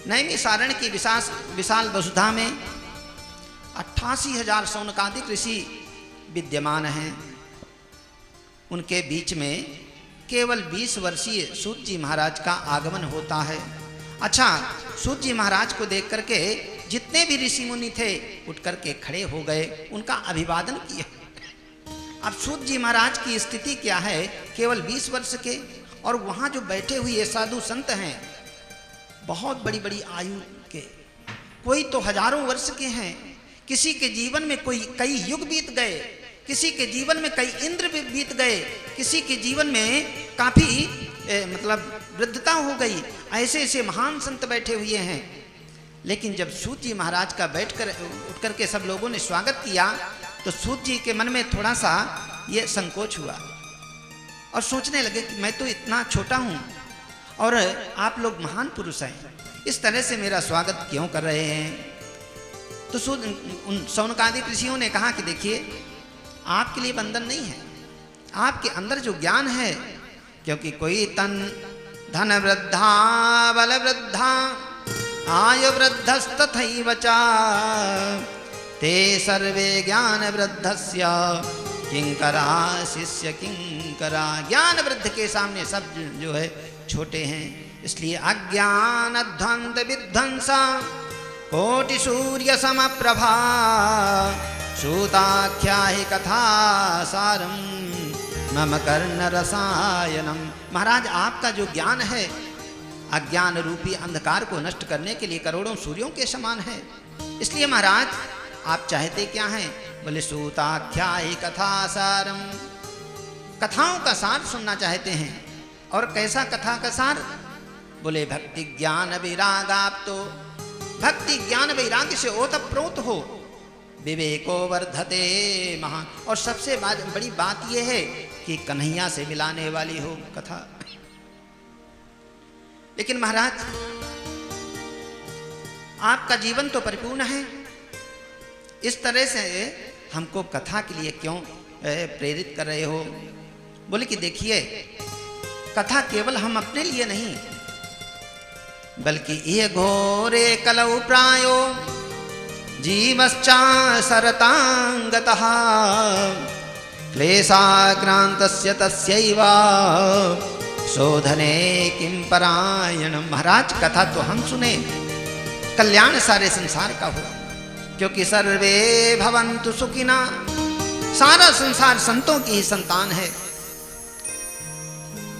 नैमिषारण्य की विशाल वसुधा में 88,000 शौनकादिक ऋषि विद्यमान हैं। उनके बीच में केवल 20 वर्षीय सूत जी महाराज का आगमन होता है। अच्छा, सूत जी महाराज को देख करके जितने भी ऋषि मुनि थे उठ करके खड़े हो गए, उनका अभिवादन किया। अब सूत जी महाराज की स्थिति क्या है, केवल 20 वर्ष के, और वहाँ जो बैठे हुए साधु संत हैं बहुत बड़ी बड़ी आयु के, कोई तो हजारों वर्ष के हैं, किसी के जीवन में कोई कई युग बीत गए, किसी के जीवन में कई इंद्र भी बीत गए, किसी के जीवन में काफ़ी मतलब वृद्धता हो गई। ऐसे ऐसे महान संत बैठे हुए हैं। लेकिन जब सूत जी महाराज का बैठकर उठ करके सब लोगों ने स्वागत किया तो सूत जी के मन में थोड़ा सा ये संकोच हुआ और सोचने लगे कि मैं तो इतना छोटा हूँ और आप लोग महान पुरुष हैं, इस तरह से मेरा स्वागत क्यों कर रहे हैं। तो उन शौनकादिक ऋषियों ने कहा कि देखिए, आपके लिए बंधन नहीं है, आपके अंदर जो ज्ञान है, क्योंकि कोई तन धन वृद्धा बल वृद्धा आयु वृद्धस्तथैव च ते सर्वे ज्ञान वृद्धस्य किंकरा शिष्य किंकरा। ज्ञान वृद्ध के सामने सब जो है छोटे हैं, इसलिए अज्ञान ध्वंद विध्वंसा कोटि सूर्य समप्रभा सूताख्या ही कथा सारम मम कर्ण रसायनम। महाराज, आपका जो ज्ञान है अज्ञान रूपी अंधकार को नष्ट करने के लिए करोड़ों सूर्यों के समान है। इसलिए महाराज, आप चाहते क्या हैं? बोले सूताख्या ही कथा सारम, कथाओं का सार सुनना चाहते हैं। और कैसा कथा का सार? बोले भक्ति ज्ञान वैराग। आप तो भक्ति ज्ञान वैराग्य से ओतप्रोत हो, विवेको वर्धते महान। और सबसे बड़ी बात यह है कि कन्हैया से मिलाने वाली हो कथा। लेकिन महाराज, आपका जीवन तो परिपूर्ण है, इस तरह से हमको कथा के लिए क्यों प्रेरित कर रहे हो? बोले कि देखिए, कथा केवल हम अपने लिए नहीं, बल्कि ये घोरे कलौ प्रायो जीवश्चा सरतांगतः क्लेशाक्रांतस्य तस्यैव शोधने किं परायणम। महाराज, कथा तो हम सुने, कल्याण सारे संसार का हो, क्योंकि सर्वे भवन्तु सुखिना, सारा संसार संतों की ही संतान है।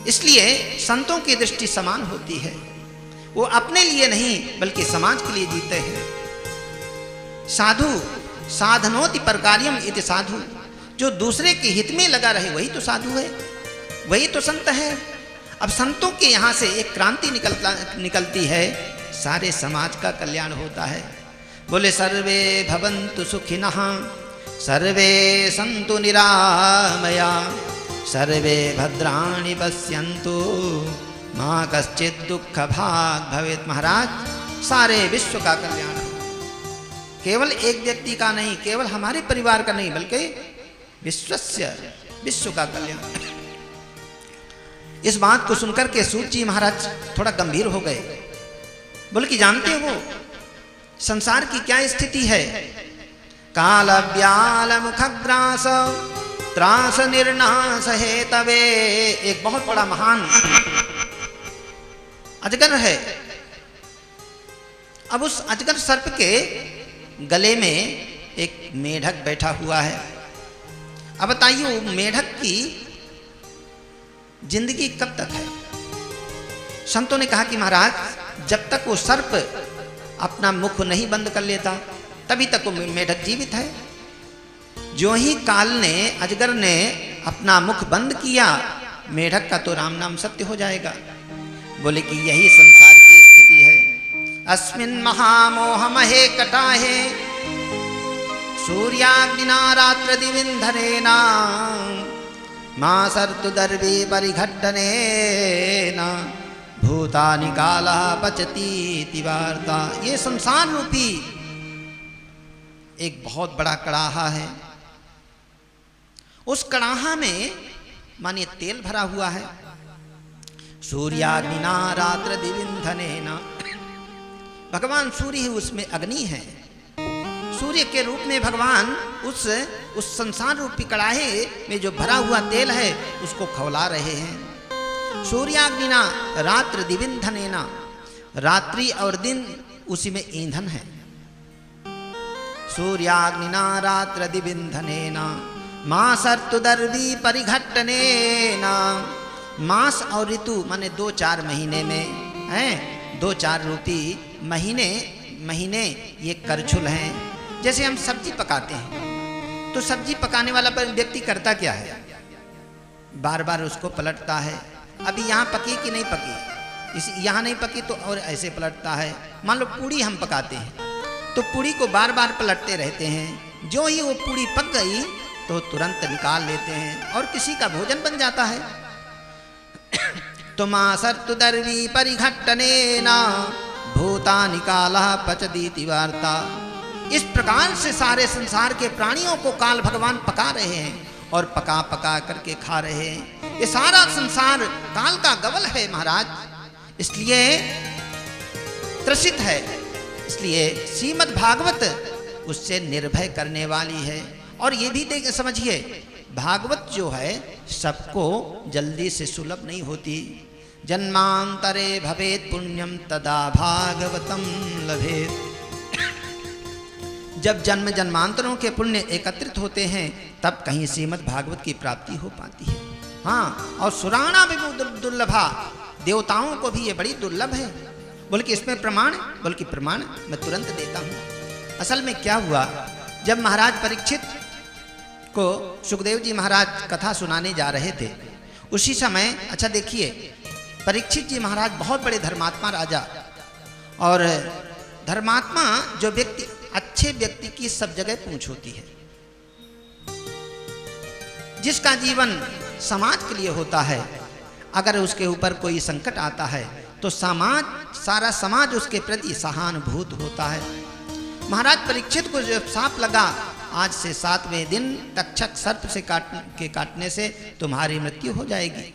इसलिए संतों की दृष्टि समान होती है, वो अपने लिए नहीं बल्कि समाज के लिए जीते हैं। साधु साधनोति परकार्यम इति साधु, जो दूसरे के हित में लगा रहे वही तो साधु है, वही तो संत है। अब संतों के यहाँ से एक क्रांति निकलती है, सारे समाज का कल्याण होता है। बोले सर्वे भवन्तु सुखिनः सर्वे सन्तु निरामया सर्वे भद्राणि पश्यन्तु माँ कश्चित् दुःख भाग् भवेत्। महाराज, सारे विश्व का कल्याण, केवल एक व्यक्ति का नहीं, केवल हमारे परिवार का नहीं, बल्कि विश्व का कल्याण। इस बात को सुनकर के सूत जी महाराज थोड़ा गंभीर हो गए। बोले कि जानते हो संसार की क्या स्थिति है? काल व्याल मुखग्रास त्रास निर्नाश हेतवे। एक बहुत बड़ा महान अजगर है। अब उस अजगर सर्प के गले में एक मेढक बैठा हुआ है। अब बताइए, वो मेढक की जिंदगी कब तक है? संतों ने कहा कि महाराज, जब तक वो सर्प अपना मुख नहीं बंद कर लेता तभी तक वो मेढक जीवित है। जो ही काल ने, अजगर ने अपना मुख बंद किया, मेढक का तो राम नाम सत्य हो जाएगा। बोले कि यही संसार की स्थिति है। अस्मिन् महामोह महे कटाहे सूर्याग्निना रात्र दिविंधनेना मां सर्तु दर्वी परिघट्टनेना भूतानि कालः पचतीति वार्ता। ये संसार रूपी एक बहुत बड़ा कड़ाहा है। उस कड़ाहा में मानिए तेल भरा हुआ है। सूर्याग्निना रात्र दिविंधनेना, भगवान सूर्य ही उसमें अग्नि है। सूर्य के रूप में भगवान उस संसार रूपी कड़ाहे में जो भरा हुआ तेल है उसको खौला रहे हैं। सूर्याग्निना रात्र दिविंधनेना, रात्रि और दिन उसी में ईंधन है। सूर्याग्निना रात्र दिविंधनेना मास ऋतुदर्वी परिघट्टनेना। मास और ऋतु माने 2-4 महीने में हैं, 2-4 रूपी महीने ये करछुल हैं। जैसे हम सब्जी पकाते हैं तो सब्जी पकाने वाला व्यक्ति करता क्या है, बार बार उसको पलटता है। अभी यहाँ पकी कि नहीं पकी, यहाँ नहीं पकी तो और ऐसे पलटता है। मान लो पूड़ी हम पकाते हैं तो पूड़ी को बार बार पलटते रहते हैं। जो ही वो पूड़ी पक गई तो तुरंत निकाल लेते हैं और किसी का भोजन बन जाता है। तो मासर्तुदर्वी परिघट्टनेना भूता निकाला पचदीति वार्ता। इस प्रकार से सारे संसार के प्राणियों को काल भगवान पका रहे हैं और पका पका करके खा रहे हैं। ये सारा संसार काल का गवल है महाराज, इसलिए त्रसित है। इसलिए श्रीमद् भागवत उससे निर्भय करने वाली है। और ये भी देख समझिए, भागवत जो है सबको जल्दी से सुलभ नहीं होती। जन्मांतरे भवेत पुण्यम तदा भागवतम लभेत। जब जन्म जन्मांतरों के पुण्य एकत्रित होते हैं तब कहीं श्रीमद् भागवत की प्राप्ति हो पाती है। हाँ, और सुराणा भी दुर्लभा, देवताओं को भी ये बड़ी दुर्लभ है। बोल कि इसमें प्रमाण, बोल कि प्रमाण मैं तुरंत देता हूँ। असल में क्या हुआ, जब महाराज परीक्षित को सुखदेव जी महाराज कथा सुनाने जा रहे थे उसी समय, अच्छा देखिए, परीक्षित जी महाराज बहुत बड़े धर्मात्मा राजा, और धर्मात्मा जो व्यक्ति, अच्छे व्यक्ति की सब जगह पूंछ होती है। जिसका जीवन समाज के लिए होता है, अगर उसके ऊपर कोई संकट आता है तो सारा समाज उसके प्रति सहानुभूत होता है। महाराज परीक्षित को जब सांप लगा, आज से 7वें दिन तक्षक सर्प से काटने से तुम्हारी मृत्यु हो जाएगी।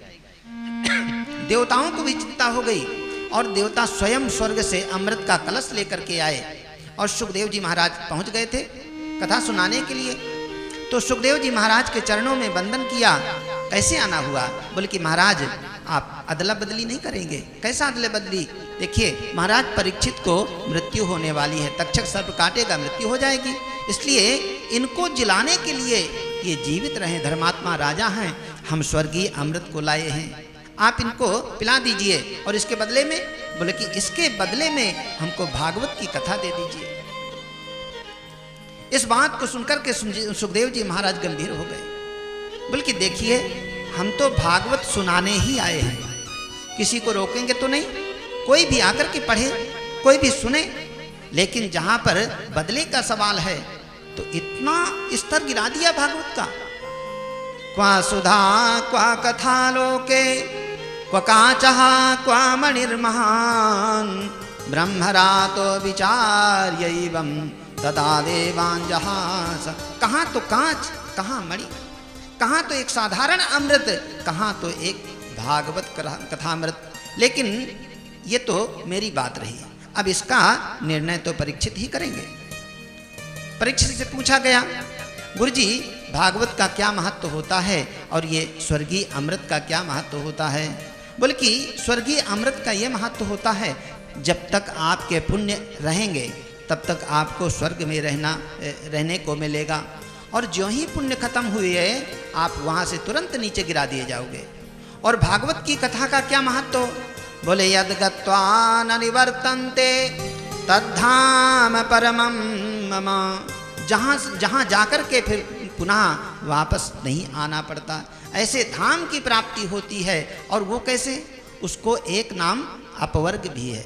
देवताओं को भी चिंता हो गई और देवता स्वयं स्वर्ग से अमृत का कलश लेकर के आए और सुखदेव जी महाराज पहुंच गए थे कथा सुनाने के लिए। तो सुखदेव जी महाराज के चरणों में वंदन किया। कैसे आना हुआ, बोले कि महाराज आप अदला बदली नहीं करेंगे। कैसा अदला बदली, देखिए महाराज परीक्षित को मृत्यु होने वाली है, तक्षक सर्प काटेगा, मृत्यु हो जाएगी, इसलिए इनको जिलाने के लिए ये जीवित रहे, धर्मात्मा राजा हैं, हम स्वर्गीय अमृत को लाए हैं, आप इनको पिला दीजिए। और इसके बदले में, बोले कि इसके बदले में हमको भागवत की कथा दे दीजिए। इस बात को सुनकर के सुखदेव जी महाराज गंभीर हो गए। बोले कि देखिए, हम तो भागवत सुनाने ही आए हैं, किसी को रोकेंगे तो नहीं, कोई भी आकर के पढ़े, कोई भी सुने, लेकिन जहां पर बदले का सवाल है तो इतना स्तर गिरा दिया भागवत का। क्वा सुधा क्वा कथा लोके क्व काचः क्वा मणिर्महान् ब्रह्मरातो विचार्यैवं तदा देवांजहास। कहाँ तो कांच, कहाँ मणि, कहाँ तो एक साधारण अमृत, कहाँ तो एक भागवत कथामृत। लेकिन ये तो मेरी बात रही, अब इसका निर्णय तो परीक्षित ही करेंगे। परीक्षित से पूछा गया, गुरुजी भागवत का क्या महत्व होता है और ये स्वर्गीय अमृत का क्या महत्व होता है। बोले कि स्वर्गीय अमृत का ये महत्व होता है, जब तक आपके पुण्य रहेंगे तब तक आपको स्वर्ग में रहने को मिलेगा, और जो ही पुण्य खत्म हुए आप वहाँ से तुरंत नीचे गिरा दिए जाओगे। और भागवत की कथा का क्या महत्व, बोले यद गत्वा न निवर्तन्ते तद्धाम परमं मम। जहाँ जाकर के फिर पुनः वापस नहीं आना पड़ता, ऐसे धाम की प्राप्ति होती है। और वो कैसे, उसको एक नाम अपवर्ग भी है,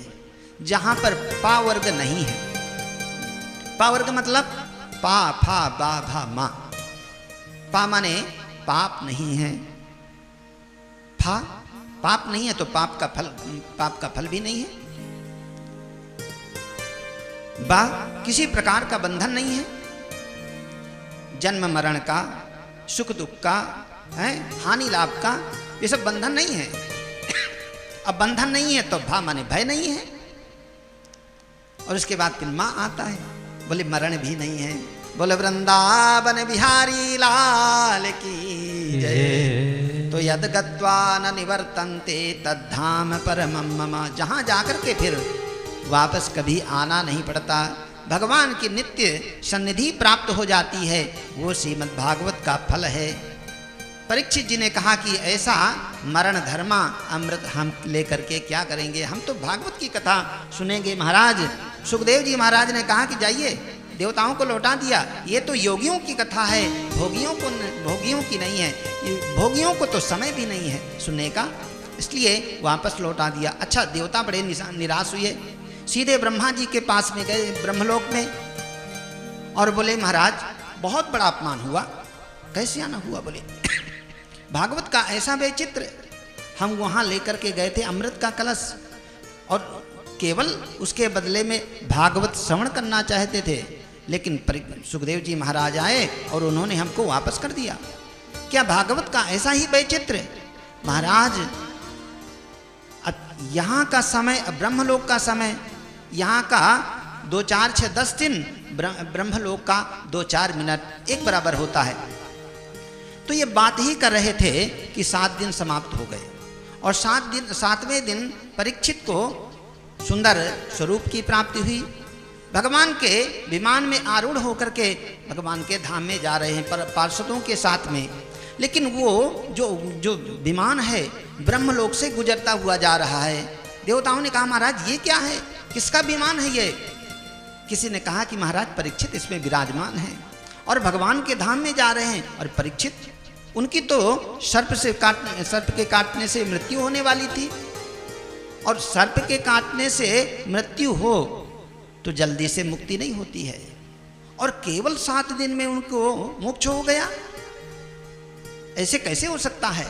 जहाँ पर पा वर्ग नहीं है। पा वर्ग मतलब पा फा बा भा मा। पा माने पाप नहीं है, फा पाप नहीं है तो पाप का फल भी नहीं है, बा किसी प्रकार का बंधन नहीं है, जन्म मरण का, सुख दुख का, है हानि लाभ का, ये सब बंधन नहीं है। अब बंधन नहीं है तो भा माने भय नहीं है। और उसके बाद फिर माँ आता है, बोले मरण भी नहीं है। बोले वृंदावन बिहारी लाल की जय। तो यद गत्वा न निवर्तन्ते तद्धाम परमं मम, जहाँ जाकर के फिर वापस कभी आना नहीं पड़ता, भगवान की नित्य सन्निधि प्राप्त हो जाती है, वो श्रीमद् भागवत का फल है। परीक्षित जी ने कहा कि ऐसा मरण धर्मा अमृत हम लेकर के क्या करेंगे, हम तो भागवत की कथा सुनेंगे। महाराज सुखदेव जी महाराज ने कहा कि जाइए, देवताओं को लौटा दिया, ये तो योगियों की कथा है, भोगियों की नहीं है, भोगियों को तो समय भी नहीं है सुनने का, इसलिए वापस लौटा दिया। अच्छा, देवता बड़े निराश हुए, सीधे ब्रह्मा जी के पास में गए ब्रह्मलोक में और बोले महाराज बहुत बड़ा अपमान हुआ। कैसे आना हुआ? बोले भागवत का ऐसा वैचित्र, हम वहाँ लेकर के गए थे अमृत का कलश, और केवल उसके बदले में भागवत श्रवण करना चाहते थे, लेकिन सुखदेव जी महाराज आए और उन्होंने हमको वापस कर दिया। क्या भागवत का ऐसा ही वैचित्र? महाराज यहाँ का समय, ब्रह्मलोक का समय यहाँ का 2 4 6 10 दिन, ब्रह्मलोक का 2 4 मिनट एक बराबर होता है। तो ये बात ही कर रहे थे कि 7 दिन समाप्त हो गए, और 7वें दिन परीक्षित को सुंदर स्वरूप की प्राप्ति हुई। भगवान के विमान में आरूढ़ होकर के भगवान के धाम में जा रहे हैं पार्षदों के साथ में, लेकिन वो जो विमान है ब्रह्मलोक से गुजरता हुआ जा रहा है। देवताओं ने कहा महाराज ये क्या है, किसका विमान है ये? किसी ने कहा कि महाराज परीक्षित इसमें विराजमान है और भगवान के धाम में जा रहे हैं। और परीक्षित, उनकी तो सर्प के काटने से मृत्यु होने वाली थी, और सर्प के काटने से मृत्यु हो तो जल्दी से मुक्ति नहीं होती है, और केवल 7 दिन में उनको मोक्ष हो गया। ऐसे कैसे हो सकता है?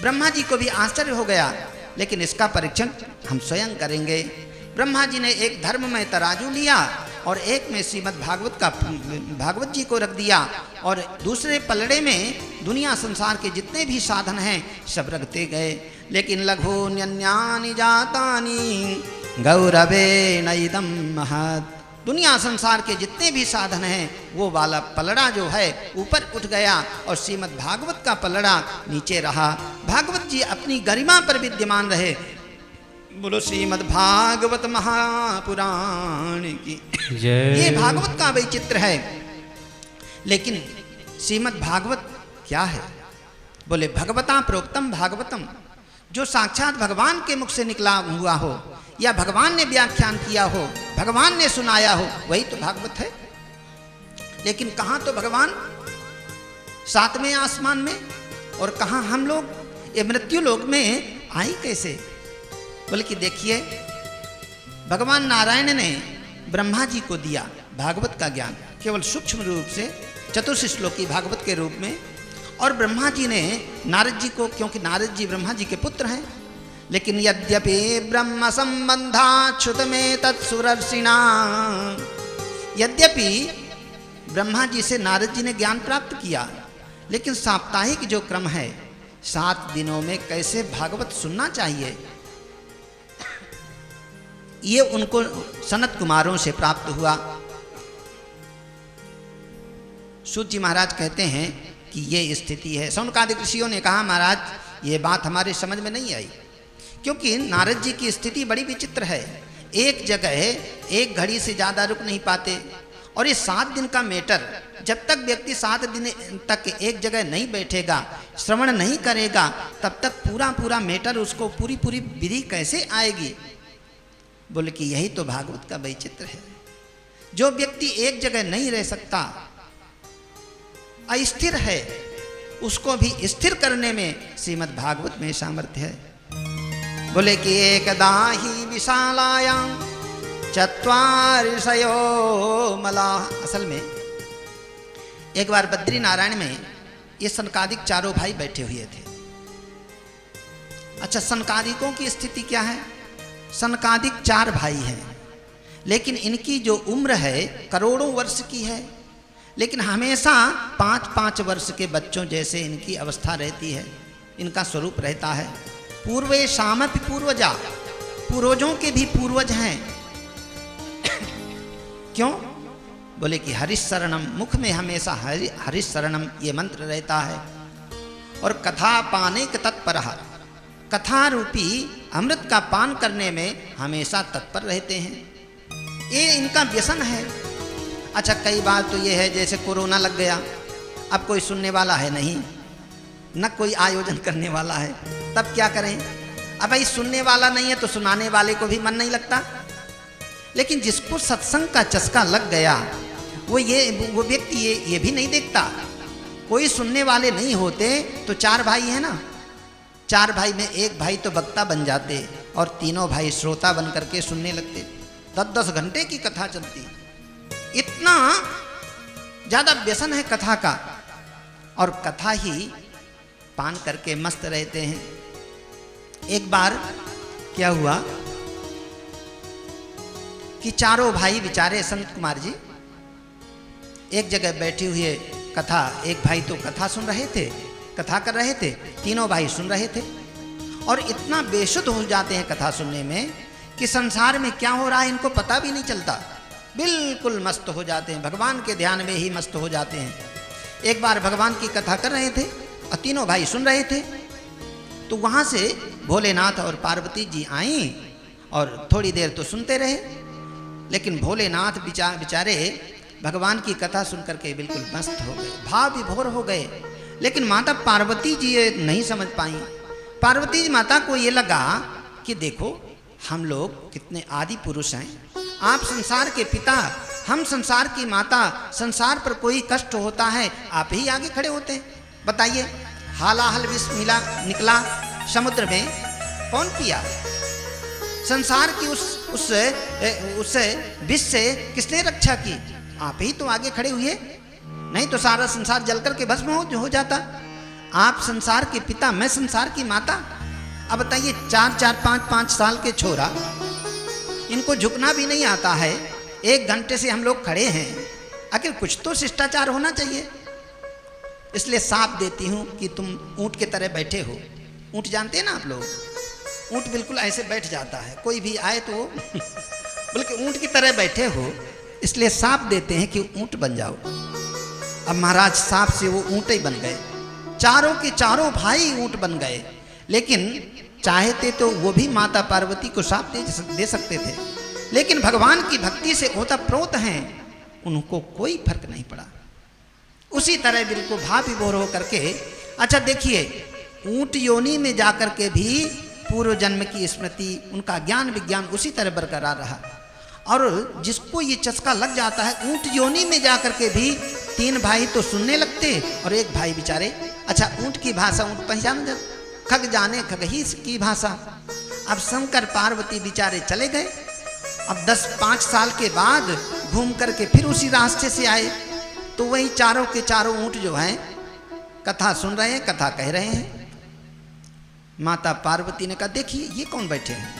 ब्रह्मा जी को भी आश्चर्य हो गया, लेकिन इसका परीक्षण हम स्वयं करेंगे। ब्रह्मा जी ने एक धर्म में तराजू लिया और एक में श्रीमद् भागवत जी को रख दिया, और दूसरे पलड़े में दुनिया संसार के जितने भी साधन हैं सब रखते गए। लेकिन लघून्यन्यानि जातानि गौरवे नैदम महत्, दुनिया संसार के जितने भी साधन हैं वो वाला पलड़ा जो है ऊपर उठ गया और श्रीमद् भागवत का पलड़ा नीचे रहा। भागवत जी अपनी गरिमा पर विद्यमान रहे। बोलो श्रीमद् भागवत महापुराण की जय। ये भागवत का वैचित्र है। लेकिन श्रीमद् भागवत क्या है? बोले भगवता प्रोक्तम भागवतम, जो साक्षात भगवान के मुख से निकला हुआ हो या भगवान ने व्याख्यान किया हो, भगवान ने सुनाया हो, वही तो भागवत है। लेकिन कहाँ तो भगवान 7वें आसमान में, और कहाँ हम लोग ये मृत्यु लोक में आई कैसे? बोले कि देखिए, भगवान नारायण ने ब्रह्मा जी को दिया भागवत का ज्ञान केवल सूक्ष्म रूप से, चतुर्थ श्लोकी भागवत के रूप में, और ब्रह्मा जी ने नारद जी को, क्योंकि नारद जी ब्रह्मा जी के पुत्र हैं। लेकिन यद्यपि ब्रह्म संबंधाच्छुत में तत्सुरर्षिणा, यद्यपि ब्रह्मा जी से नारद जी ने ज्ञान प्राप्त किया, लेकिन साप्ताहिक जो क्रम है 7 दिनों में कैसे भागवत सुनना चाहिए, ये उनको सनत कुमारों से प्राप्त हुआ। सूत जी महाराज कहते हैं कि ये स्थिति है। शौनकादिक ऋषियों ने कहा महाराज ये बात हमारे समझ में नहीं आई, क्योंकि नारद जी की स्थिति बड़ी विचित्र है। एक जगह एक घड़ी से ज़्यादा रुक नहीं पाते, और ये 7 दिन का मैटर, जब तक व्यक्ति 7 दिन तक एक जगह नहीं बैठेगा, श्रवण नहीं करेगा, तब तक पूरा मैटर उसको पूरी विधि कैसे आएगी? बोले कि यही तो भागवत का वैचित्र है। जो व्यक्ति एक जगह नहीं रह सकता, अस्थिर है, उसको भी स्थिर करने में श्रीमद् भागवत में सामर्थ्य है। बोले कि एकदा ही विशालायां चत्वारिशयो मलाः। असल में एक बार बद्री नारायण में ये सनकादिक चारों भाई बैठे हुए थे। अच्छा, सनकादिकों की स्थिति क्या है? सनकादिक 4 भाई हैं, लेकिन इनकी जो उम्र है करोड़ों वर्ष की है, लेकिन हमेशा 5-5 वर्ष के बच्चों जैसे इनकी अवस्था रहती है, इनका स्वरूप रहता है। पूर्वे शामपि पूर्वजा, पूर्वजों के भी पूर्वज हैं। क्यों? बोले कि हरि शरणम, मुख में हमेशा हरि शरणम ये मंत्र रहता है। और कथा पाने के तत्पर, कथा रूपी अमृत का पान करने में हमेशा तत्पर रहते हैं। ये इनका व्यसन है। अच्छा, कई बार तो ये है जैसे कोरोना लग गया, अब कोई सुनने वाला है नहीं, न कोई आयोजन करने वाला है, तब क्या करें? अब भाई सुनने वाला नहीं है तो सुनाने वाले को भी मन नहीं लगता। लेकिन जिसको सत्संग का चस्का लग गया वो व्यक्ति ये भी नहीं देखता। कोई सुनने वाले नहीं होते तो 4 भाई हैं ना, 4 भाई में एक भाई तो वक्ता बन जाते और तीनों भाई श्रोता बन करके सुनने लगते। 10-10 घंटे की कथा चलती। इतना ज्यादा व्यसन है कथा का, और कथा ही पान करके मस्त रहते हैं। एक बार क्या हुआ कि चारों भाई बेचारे संत कुमार जी एक जगह बैठे हुए कथा, एक भाई तो कथा सुन रहे थे, कथा कर रहे थे, तीनों भाई सुन रहे थे, और इतना बेसुध हो जाते हैं कथा सुनने में कि संसार में क्या हो रहा है इनको पता भी नहीं चलता। बिल्कुल मस्त हो जाते हैं, भगवान के ध्यान में ही मस्त हो जाते हैं। एक बार भगवान की कथा कर रहे थे और तीनों भाई सुन रहे थे, तो वहाँ से भोलेनाथ और पार्वती जी आई और थोड़ी देर तो सुनते रहे, लेकिन भोलेनाथ बेचारे भगवान की कथा सुन करके बिल्कुल मस्त हो गए, भाव विभोर हो गए। लेकिन माता पार्वती जी ये नहीं समझ पाई। पार्वती जी माता को ये लगा कि देखो हम लोग कितने आदि पुरुष हैं, आप संसार के पिता, हम संसार की माता, संसार पर कोई कष्ट होता है आप ही आगे खड़े होते हैं। बताइए, हालाहल विष मिला निकला समुद्र में, कौन पिया? संसार की उस विष से किसने रक्षा की? आप ही तो आगे खड़े हुए, नहीं तो सारा संसार जल करके भस्म हो जाता। आप संसार के पिता, मैं संसार की माता। अब बताइए 4-4, 5-5 साल के छोरा, इनको झुकना भी नहीं आता है, 1 घंटे से हम लोग खड़े हैं, आखिर कुछ तो शिष्टाचार होना चाहिए। इसलिए साफ देती हूं कि तुम ऊंट के तरह बैठे हो। ऊंट जानते हैं ना आप लोग, ऊंट बिल्कुल ऐसे बैठ जाता है, कोई भी आए तो बल्कि ऊंट की तरह बैठे हो, इसलिए साफ देते हैं कि ऊंट बन जाओ। अब महाराज साफ से वो ऊंट ही बन गए, चारों के चारों भाई ऊंट बन गए। लेकिन चाहते तो वो भी माता पार्वती को साफ दे सकते थे, लेकिन भगवान की भक्ति से ओतप्रोत हैं, उनको कोई फर्क नहीं पड़ा। उसी तरह बिल्कुल भाव विभोर हो करके, अच्छा देखिए, ऊंट योनि में जाकर के भी पूर्व जन्म की स्मृति, उनका ज्ञान विज्ञान उसी तरह बरकरार रहा। और जिसको ये चस्का लग जाता है, ऊंट योनि में जाकर के भी 3 भाई तो सुनने लगते और एक भाई बेचारे, अच्छा ऊंट की भाषा ऊंट पहचान, खग जाने खगही की भाषा। अब शंकर पार्वती बेचारे चले गए। अब 10-5 साल के बाद घूम करके फिर उसी रास्ते से आए, तो वही चारों के चारों ऊंट जो हैं कथा सुन रहे हैं, कथा कह रहे हैं। माता पार्वती ने कहा देखिए ये कौन बैठे हैं?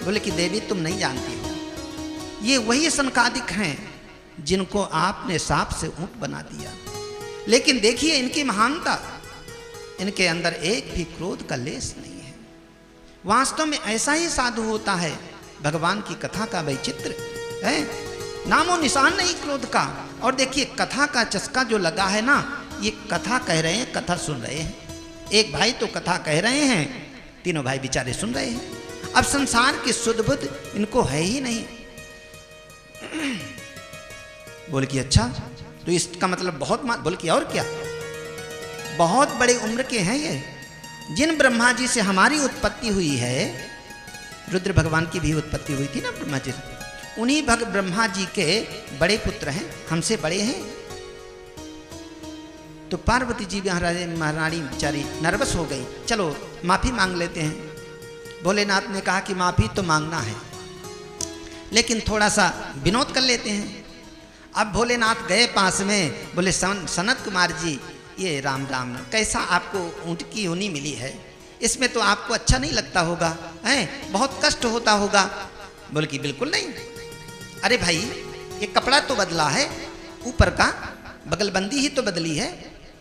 बोले कि देवी तुम नहीं जानती हो, ये वही सनकादिक हैं जिनको आपने सांप से ऊंट बना दिया। लेकिन देखिए इनकी महानता, इनके अंदर एक भी क्रोध का लेस नहीं है। वास्तव में ऐसा ही साधु होता है, भगवान की कथा का वैचित्र है, नामो निशान नहीं क्रोध का। और देखिए कथा का चस्का जो लगा है ना, ये कथा कह रहे हैं, कथा सुन रहे हैं। एक भाई तो कथा कह रहे हैं, तीनों भाई बेचारे सुन रहे हैं। अब संसार की शुद्ध बुद्ध इनको है ही नहीं। बोल कि अच्छा तो इसका मतलब बहुत बोल कि और क्या, बहुत बड़े उम्र के हैं ये। जिन ब्रह्मा जी से हमारी उत्पत्ति हुई है, रुद्र भगवान की भी उत्पत्ति हुई थी ना ब्रह्मा जी से, उन्हीं ब्रह्मा जी के बड़े पुत्र हैं, हमसे बड़े हैं। तो पार्वती जी महारानी बेचारी नर्वस हो गई, चलो माफी मांग लेते हैं। भोलेनाथ ने कहा कि माफी तो मांगना है, लेकिन थोड़ा सा विनोद कर लेते हैं। अब भोलेनाथ गए पास में, बोले सनत कुमार जी ये राम राम, कैसा आपको ऊंट की योनि मिली है, इसमें तो आपको अच्छा नहीं लगता होगा, हैं बहुत कष्ट होता होगा। बोले कि बिल्कुल नहीं, अरे भाई ये कपड़ा तो बदला है, ऊपर का बगलबंदी ही तो बदली है,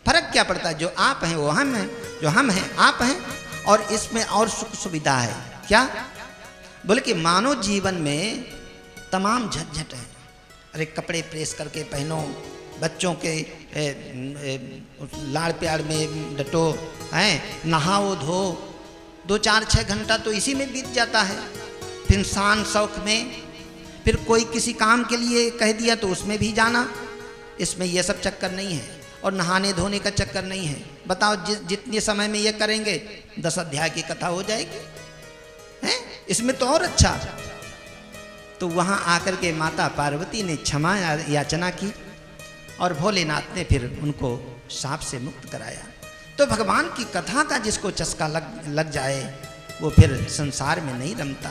फर्क क्या पड़ता है, जो आप हैं वो हम हैं, जो हम हैं आप हैं, और इसमें और सुख सुविधा है क्या? बोले कि मानव जीवन में तमाम झंझट है, अरे कपड़े प्रेस करके पहनो, बच्चों के लाड़ प्यार में डटो, हैं, नहाओ धो, 2-4-6 घंटा तो इसी में बीत जाता है। फिर शान शौक में, फिर कोई किसी काम के लिए कह दिया तो उसमें भी जाना। इसमें यह सब चक्कर नहीं है, और नहाने धोने का चक्कर नहीं है। बताओ जितने समय में ये करेंगे 10 अध्याय की कथा हो जाएगी, हैं? इसमें तो और अच्छा। तो वहाँ आकर के माता पार्वती ने क्षमा याचना की और भोलेनाथ ने फिर उनको सांप से मुक्त कराया। तो भगवान की कथा का जिसको चस्का लग जाए वो फिर संसार में नहीं रमता।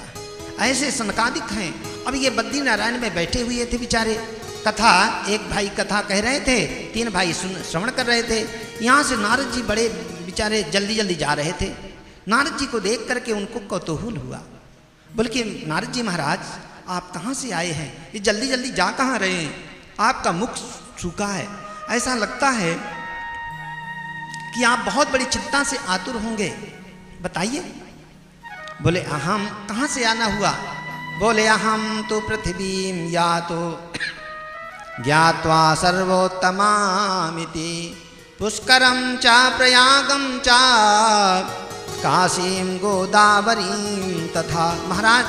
ऐसे सनकादिक हैं। अब ये बद्री नारायण में बैठे हुए थे बेचारे, कथा, एक भाई कथा कह रहे थे, 3 भाई श्रवण कर रहे थे। यहाँ से नारद जी बड़े बेचारे जल्दी जल्दी जा रहे थे। नारद जी को देख करके उनको कौतूहल हुआ। बोले कि नारद जी महाराज आप कहाँ से आए हैं, ये जल्दी जल्दी जा कहाँ रहे हैं, आपका मुख सूखा है, ऐसा लगता है कि आप बहुत बड़ी चिंता से आतुर होंगे, बताइए। बोले अहम, कहाँ से आना हुआ? बोले अहम तो पृथ्वीं यातो ज्ञात्वा सर्वोत्तमामिति पुष्करम चा प्रयागम चा काशीं गोदावरीं तथा। महाराज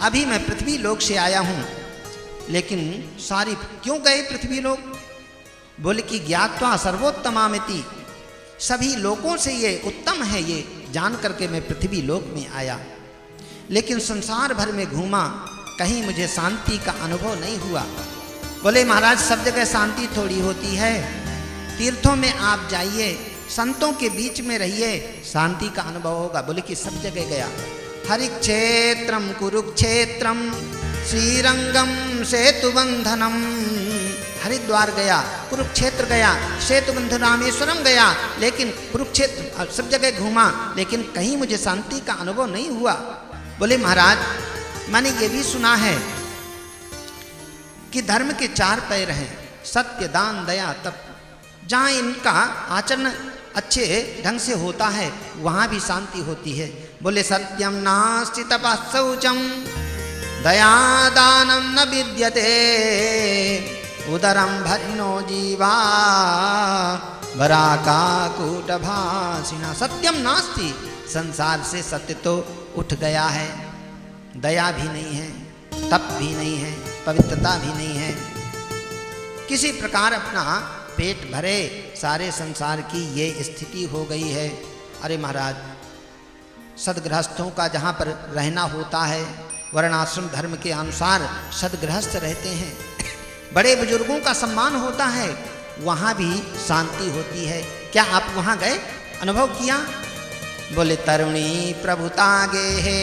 अभी मैं पृथ्वी लोक से आया हूँ, लेकिन सारी क्यों गए पृथ्वी लोक? बोले कि ज्ञात्वा सर्वोत्तमामिति, सभी लोकों से ये उत्तम है, ये जान करके मैं पृथ्वी लोक में आया। लेकिन संसार भर में घूमा, कहीं मुझे शांति का अनुभव नहीं हुआ। बोले महाराज सब जगह शांति थोड़ी होती है, तीर्थों में आप जाइए, संतों के बीच में रहिए, शांति का अनुभव होगा। बोले कि सब जगह गया, हरिक्षेत्रम कुरुक्षेत्रम श्रीरंगम सेतुबंधनम, हरिद्वार गया, कुरुक्षेत्र गया, सेतुबंधन रामेश्वरम गया, लेकिन कुरुक्षेत्र सब जगह घूमा, लेकिन कहीं मुझे शांति का अनुभव नहीं हुआ। बोले महाराज मैंने ये भी सुना है कि धर्म के 4 पैर हैं, सत्य, दान, दया, तप। जहाँ इनका आचरण अच्छे ढंग से होता है वहाँ भी शांति होती है। बोले सत्यम नास्ति तपः शौचम दया दानम न विद्यते उदरम भरिनो जीवा वराकाकूटभासिना। सत्यम नास्ति, संसार से सत्य तो उठ गया है, दया भी नहीं है, तप भी नहीं है, पवित्रता भी नहीं है, किसी प्रकार अपना पेट भरे, सारे संसार की ये स्थिति हो गई है। अरे महाराज सदगृहस्थों का जहाँ पर रहना होता है, वर्णाश्रम धर्म के अनुसार सदगृहस्थ रहते हैं, बड़े बुजुर्गों का सम्मान होता है, वहाँ भी शांति होती है। क्या आप वहाँ गए, अनुभव किया? बोले तरुणी प्रभुता गे है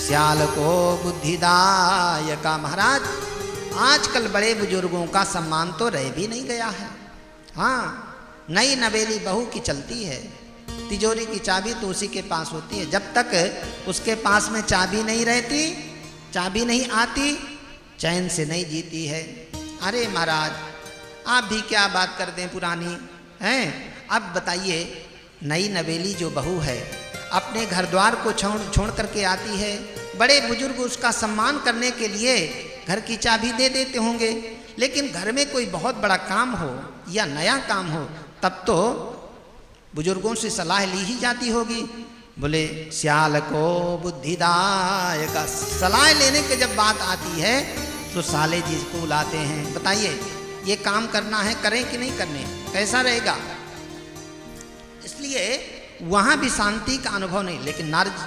श्याल को बुद्धिदायका। महाराज आजकल बड़े बुजुर्गों का सम्मान तो रह भी नहीं गया है। हाँ, नई नवेली बहू की चलती है, तिजोरी की चाबी तो उसी के पास होती है, जब तक उसके पास में चाबी नहीं रहती, चाबी नहीं आती, चैन से नहीं जीती है। अरे महाराज आप भी क्या बात करते हैं पुरानी हैं। अब बताइए नई नवेली जो बहू है अपने घर द्वार को छोड़ करके आती है, बड़े बुजुर्ग उसका सम्मान करने के लिए घर की चाबी दे देते होंगे, लेकिन घर में कोई बहुत बड़ा काम हो या नया काम हो तब तो बुजुर्गों से सलाह ली ही जाती होगी। बोले श्याल को बुद्धिदायक, सलाह लेने के जब बात आती है तो साले जी को बुलाते हैं, बताइए ये काम करना है, करें कि नहीं करने, कैसा रहेगा। इसलिए वहाँ भी शांति का अनुभव नहीं। लेकिन नारद